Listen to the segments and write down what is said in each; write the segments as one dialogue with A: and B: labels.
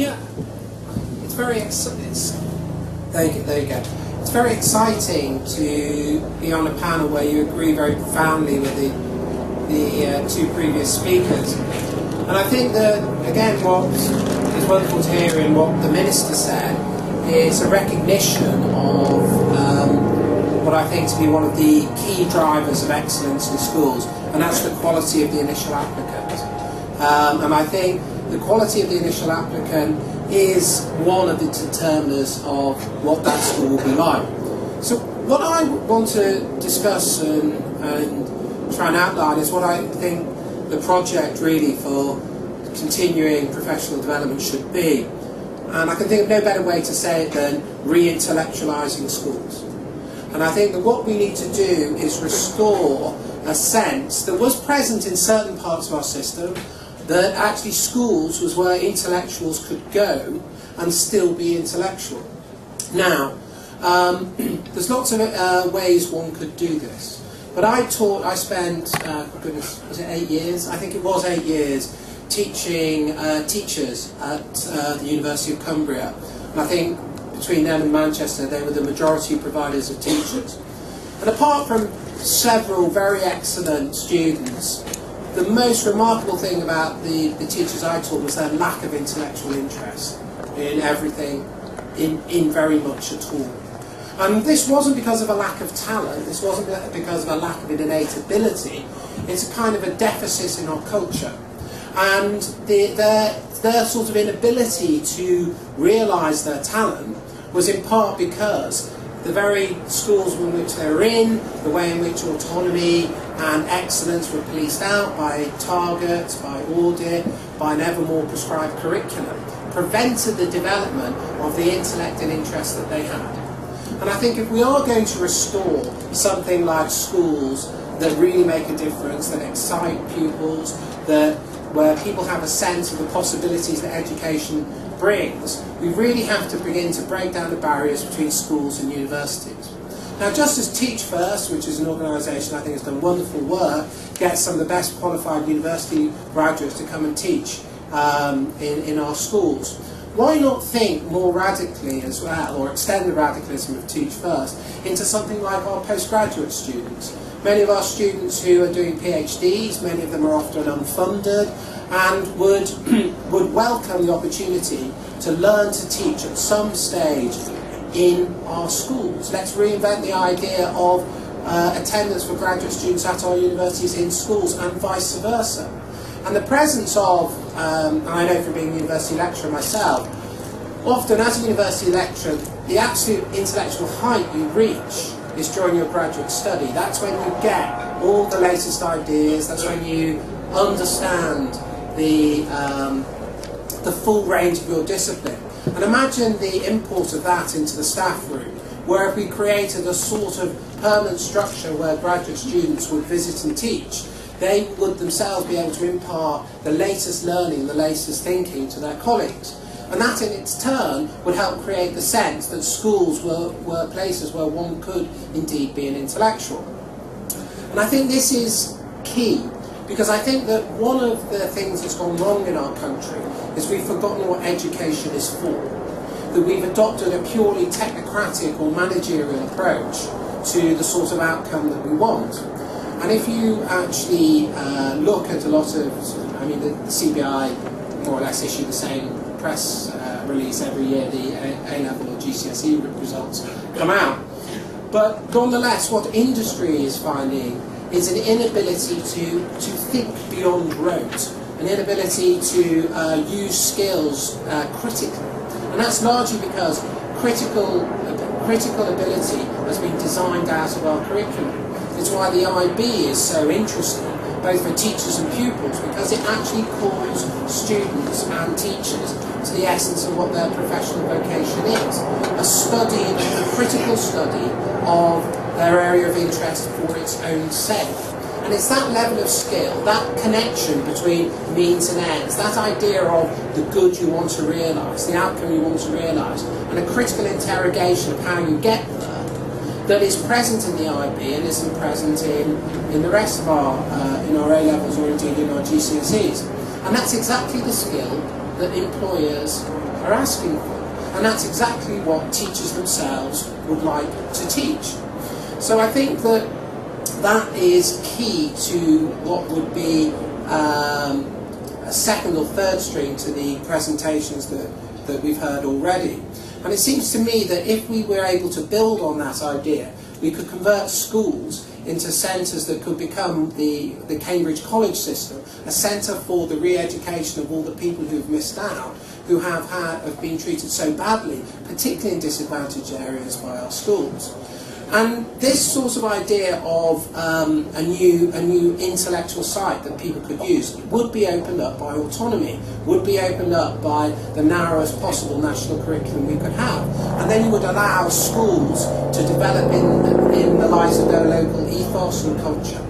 A: Yeah, it's there you go. It's very exciting to be on a panel where you agree very profoundly with the two previous speakers. And I think that, again, what is wonderful to hear in what the Minister said is a recognition of what I think to be one of the key drivers of excellence in schools, and that's the quality of the initial applicant. And I think the quality of the initial applicant is one of the determiners of what that school will be like. So what I want to discuss and try and outline is what I think the project really for continuing professional development should be. And I can think of no better way to say it than re-intellectualising schools. And I think that what we need to do is restore a sense that was present in certain parts of our system, that actually schools was where intellectuals could go and still be intellectual. Now, there's lots of ways one could do this. But I spent, goodness, was it 8 years? I think it was 8 years teaching teachers at the University of Cumbria. And I think between them and Manchester, they were the majority providers of teachers. And apart from several very excellent students, the most remarkable thing about the teachers I taught was their lack of intellectual interest in everything, in very much at all. And this wasn't because of a lack of talent, this wasn't because of a lack of an innate ability, it's a kind of a deficit in our culture. And their sort of inability to realise their talent was in part because the very schools in which they were in, the way in which autonomy and excellence were policed out by targets, by audit, by an ever more prescribed curriculum, prevented the development of the intellect and interest that they had. And I think if we are going to restore something like schools that really make a difference, that excite pupils, where people have a sense of the possibilities that education brings, we really have to begin to break down the barriers between schools and universities. Now, just as Teach First, which is an organisation I think has done wonderful work, gets some of the best qualified university graduates to come and teach in our schools, why not think more radically as well, or extend the radicalism of Teach First into something like our postgraduate students? Many of our students who are doing PhDs, many of them are often unfunded, and would welcome the opportunity to learn to teach at some stage in our schools. Let's reinvent the idea of attendance for graduate students at our universities in schools and vice versa. And the presence of, and I know from being a university lecturer myself, often as a university lecturer, the absolute intellectual height you reach is during your graduate study. That's when you get all the latest ideas, that's when you understand the full range of your discipline. And imagine the import of that into the staff room, where if we created a sort of permanent structure where graduate students would visit and teach, they would themselves be able to impart the latest learning, the latest thinking to their colleagues. And that in its turn would help create the sense that schools were places where one could indeed be an intellectual. And I think this is key, because I think that one of the things that's gone wrong in our country is we've forgotten what education is for. That we've adopted a purely technocratic or managerial approach to the sort of outcome that we want. And if you actually look at a lot of, the CBI more or less issue the same press release every year, the A-level or GCSE results come out. But nonetheless, what industry is finding is an inability to think beyond rote, an inability to use skills critically. And that's largely because critical ability has been designed out of our curriculum. It's why the IB is so interesting, both for teachers and pupils, because it actually calls students and teachers to the essence of what their professional vocation is. A study, a critical study of their area of interest for its own sake. And it's that level of skill, that connection between means and ends, that idea of the good you want to realise, the outcome you want to realise, and a critical interrogation of how you get there, that is present in the IB and isn't present in the rest of our in our A-levels or indeed in our GCSEs. And that's exactly the skill that employers are asking for. And that's exactly what teachers themselves would like to teach. So I think that that is key to what would be a second or third string to the presentations that we've heard already. And it seems to me that if we were able to build on that idea, we could convert schools into centres that could become the Cambridge College system, a centre for the re-education of all the people who've missed out, who have been treated so badly, particularly in disadvantaged areas by our schools. And this sort of idea of a new intellectual site that people could use would be opened up by autonomy, would be opened up by the narrowest possible national curriculum we could have. And then you would allow schools to develop in the lives of their local ethos and culture.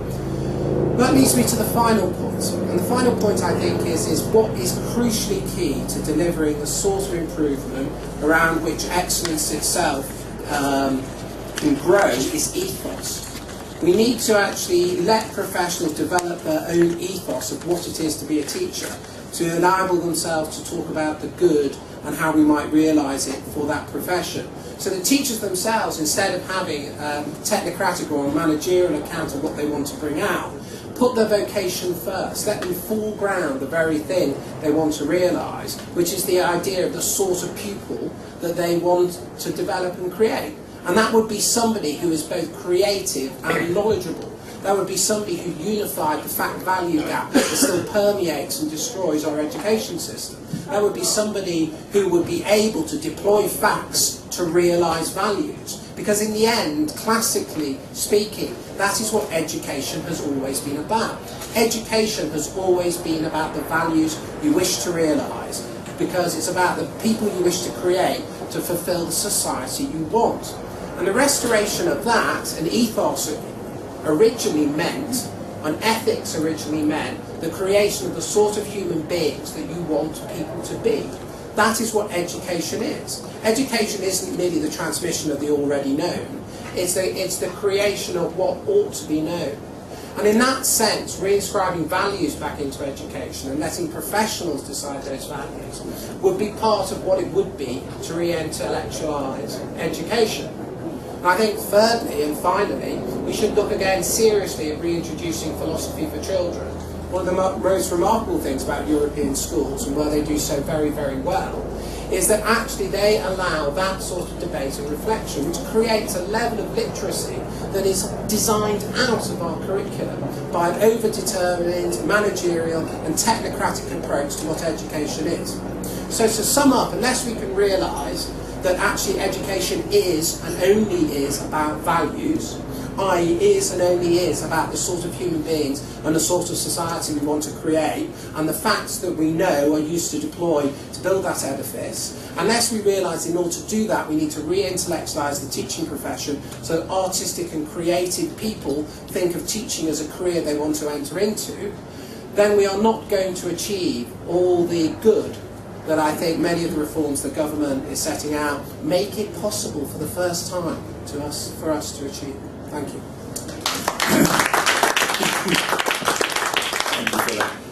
A: That leads me to the final point. And the final point, I think, is what is crucially key to delivering the sort of improvement around which excellence itself can grow is ethos. We need to actually let professionals develop their own ethos of what it is to be a teacher, to enable themselves to talk about the good and how we might realise it for that profession. So the teachers themselves, instead of having a technocratic or a managerial account of what they want to bring out, put their vocation first, let them foreground the very thing they want to realise, which is the idea of the sort of pupil that they want to develop and create. And that would be somebody who is both creative and knowledgeable. That would be somebody who unified the fact-value gap that still permeates and destroys our education system. That would be somebody who would be able to deploy facts to realise values. Because in the end, classically speaking, that is what education has always been about. Education has always been about the values you wish to realise, because it's about the people you wish to create to fulfil the society you want. And the restoration of that, an ethos originally meant, and ethics originally meant, the creation of the sort of human beings that you want people to be. That is what education is. Education isn't merely the transmission of the already known, it's the creation of what ought to be known. And in that sense, reinscribing values back into education and letting professionals decide those values would be part of what it would be to re-intellectualise education. And I think thirdly and finally, we should look again seriously at reintroducing philosophy for children. One of the most remarkable things about European schools, and where they do so very, very well, is that actually they allow that sort of debate and reflection, which creates a level of literacy that is designed out of our curriculum by an over-determined, managerial and technocratic approach to what education is. So to sum up, unless we can realise that actually education is and only is about values, i.e. is and only is about the sort of human beings and the sort of society we want to create, and the facts that we know are used to deploy to build that edifice, unless we realise in order to do that we need to re-intellectualise the teaching profession so that artistic and creative people think of teaching as a career they want to enter into, then we are not going to achieve all the good that I think many of the reforms the government is setting out make it possible for the first time for us to achieve. Thank you.
B: Thank you for that.